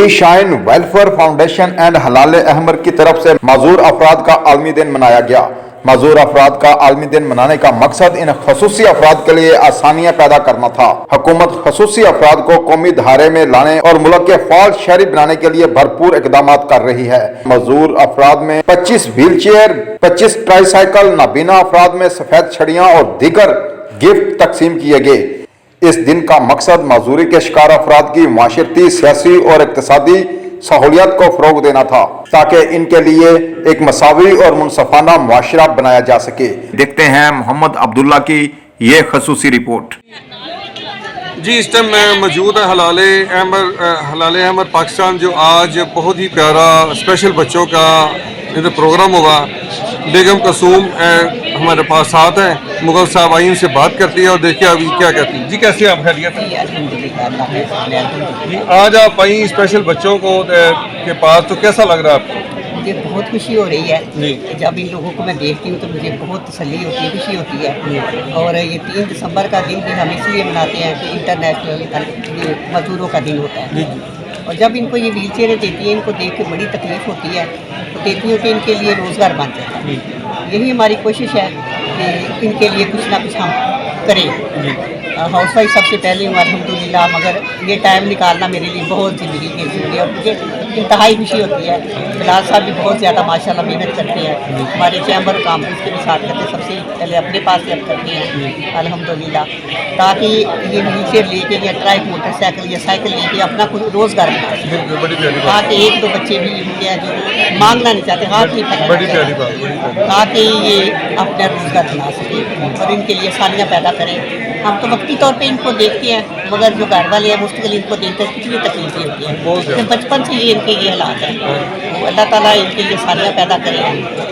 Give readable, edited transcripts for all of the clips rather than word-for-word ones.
The shine welfare foundation and हलाल अहमर की तरफ से मजूर अफराद का आलमी दिन मनाया गया। मजूर अफराद का आलमी दिन मनाने का मकसद इन खसूसी अफराद के लिए आसानियां पैदा करना था। हुकूमत खसूसी अफराद को कौमी धारे में लाने और मुल्क के फाल शहरी बनाने के लिए भरपूर इकदाम कर रही है। मजूर अफराद में 25 व्हील चेयर, 25 ट्राईसाइकिल, नाबीना अफराद में सफेद छड़ियां और दीगर गिफ्ट तकसीम किए गए। इस दिन का मकसद मजदूरी के शिकार अफराद की माशरती, सियासी और इक्तिसादी सहूलियत को फरोग देना था ताकि इनके लिए एक मसावी और मुनसफाना मुआशरा बनाया जा सके। देखते हैं मोहम्मद अब्दुल्ला की ये खसूसी रिपोर्ट। जी, इस टाइम मैं मौजूद है हलाल अहमर पाकिस्तान, जो आज बहुत ही प्यारा स्पेशल बच्चों का इधर प्रोग्राम हुआ। बेगम कसूम हमारे पास साथ हैं, मुगल साहब आई उनसे बात करती है और देखिए अभी क्या कहती है। जी, कैसे आप? खैरियत है जी। आज आप आई स्पेशल बच्चों को के पास, तो कैसा लग रहा है आपको? मुझे बहुत खुशी हो रही है। जब इन लोगों को मैं देखती हूँ तो मुझे बहुत तसल्ली होती है, खुशी होती है। और ये 3 दिसंबर का दिन भी हम इसलिए मनाते हैं कि इंटरनेशनल मजदूरों का दिन होता है। और जब इनको ये व्हील चेयरें देती हैं, इनको देख के बड़ी तकलीफ़ होती है, तो देती हूँ कि इनके लिए रोज़गार बन जाता है। यही हमारी कोशिश है कि इनके लिए कुछ ना कुछ हम करें। हाउस वाइफ सबसे पहले हूँ अल्हम्दुलिल्लाह, मगर ये टाइम निकालना मेरे लिए बहुत ज़िंदगी की ज़रूरी है और मुझे इंतहाई खुशी होती है। बिलाल साहब भी बहुत ज़्यादा माशाल्लाह मेहनत करते हैं, हमारे चैम्बर काम्पस के भी साथ करते हैं, सबसे पहले अपने पास हेल्प करते हैं अल्हम्दुलिल्लाह, ताकि ये व्हील चेयर लेके या ट्राइक मोटरसाइकिल या साइकिल लेके अपना कुछ रोज़गार बना सकें, ताकि 1-2 बच्चे भी होंगे जो मांगना नहीं चाहते, हाथ नहीं पकड़ना, ताकि ये अपना रोज़गार बना सकें और इनके लिए आसानियाँ पैदा करें। हम तो वक्ती तौर पे इनको देखते हैं, मगर जो घर वाले हैं मुस्तकिल इनको देखते हैं, कितनी तकलीफें होती हैं। तो बचपन से ये इनके ये हालात है, तो अल्लाह ताला इनके लिए सारियाँ पैदा करें,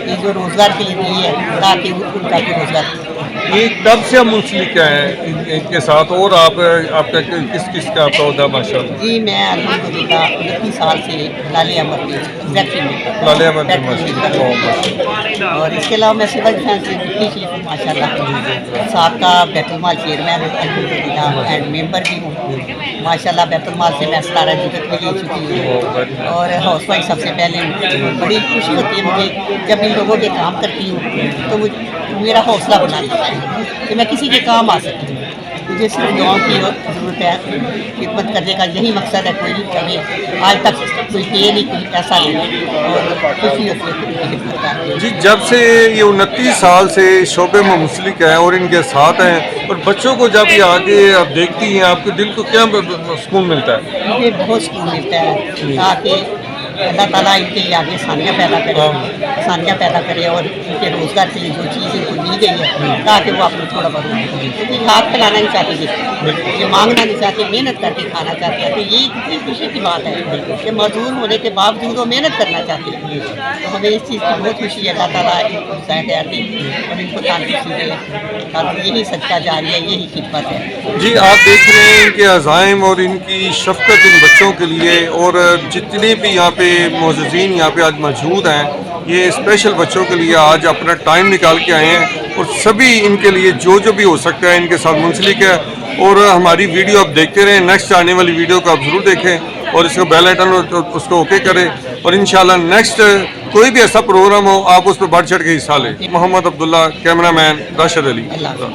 ये जो रोज़गार के लिए दी है ताकि उनका भी रोज़गार। ये कब से हम मुंसलिक हैं इनके साथ, और आपका किस का पौधा? माशाल्लाह जी, मैं अल्हम्दुलिल्लाह 29 साल से हलाल अहमर की एग्जैक्टली और इसके अलावा मैं सिविल डिफेंस से डिप्टी चीफ हूँ माशाल्लाह, साबका बैतुल-माल चेयरमैन अल्हम्दुलिल्लाह एंड मेंबर भी हूँ माशाल्लाह। बैतुल-माल से मैं 17 जुगत में ले चुकी हूँ और हाउस वाइफ सबसे पहले। बड़ी खुशी होती है मुझे जब इन लोगों के काम करती हूँ, तो मेरा हौसला बना देता है कि मैं किसी के काम आ सकती हूँ। मुझे सिर्फ दुआओं की ज़रूरत है, खिदमत करने का यही मकसद है। कोई कभी आज तक कोई ये नहीं, कोई ऐसा नहीं, और खुशी होती है जी। जब से ये 29 साल से शोबे में मुंसलिक हैं और इनके साथ हैं, और बच्चों को जब ये आगे आप देखती हैं, आपके दिल को क्या सुकून मिलता है? मुझे बहुत सुकून मिलता है, ताकि अल्लाह ताला इनके लिए आगे आसानियाँ पैदा करे और इनके रोज़गार के लिए जो चीज़ इनको दी गई है, ताकि वो अपने थोड़ा बहुत, क्योंकि हाथ फैलाना नहीं चाहते, ये मांगना नहीं चाहते, मेहनत करके खाना चाहते हैं। तो ये कितनी खुशी की बात है कि मजदूर होने के बावजूद वो मेहनत करना चाहते हैं। तो हमें इस चीज़ की बहुत खुशी है। अल्लाह ताला इनको ज़िंदा दे और इनको तंदुरुस्ती दे, यही सच्चा जारी है, यही खिदमत है। जी, आप देख रहे हैं इनके अज़ाइम और इनकी शफ़क़त इन बच्चों के लिए, और जितने भी यहाँ पे मौजूदीन यहाँ पे आज मौजूद हैं, ये स्पेशल बच्चों के लिए आज अपना टाइम निकाल के आए हैं, और सभी इनके लिए जो भी हो सकता है इनके साथ मुंसलिक है। और हमारी वीडियो आप देखते रहें, नेक्स्ट आने वाली वीडियो को आप ज़रूर देखें और इसको बेल आइकन उसको ओके करें, और इंशाल्लाह नेक्स्ट कोई भी ऐसा प्रोग्राम हो आप उस पर बढ़ चढ़ के हिस्सा लें। मोहम्मद अब्दुल्ला, कैमरामैन राशिद अली।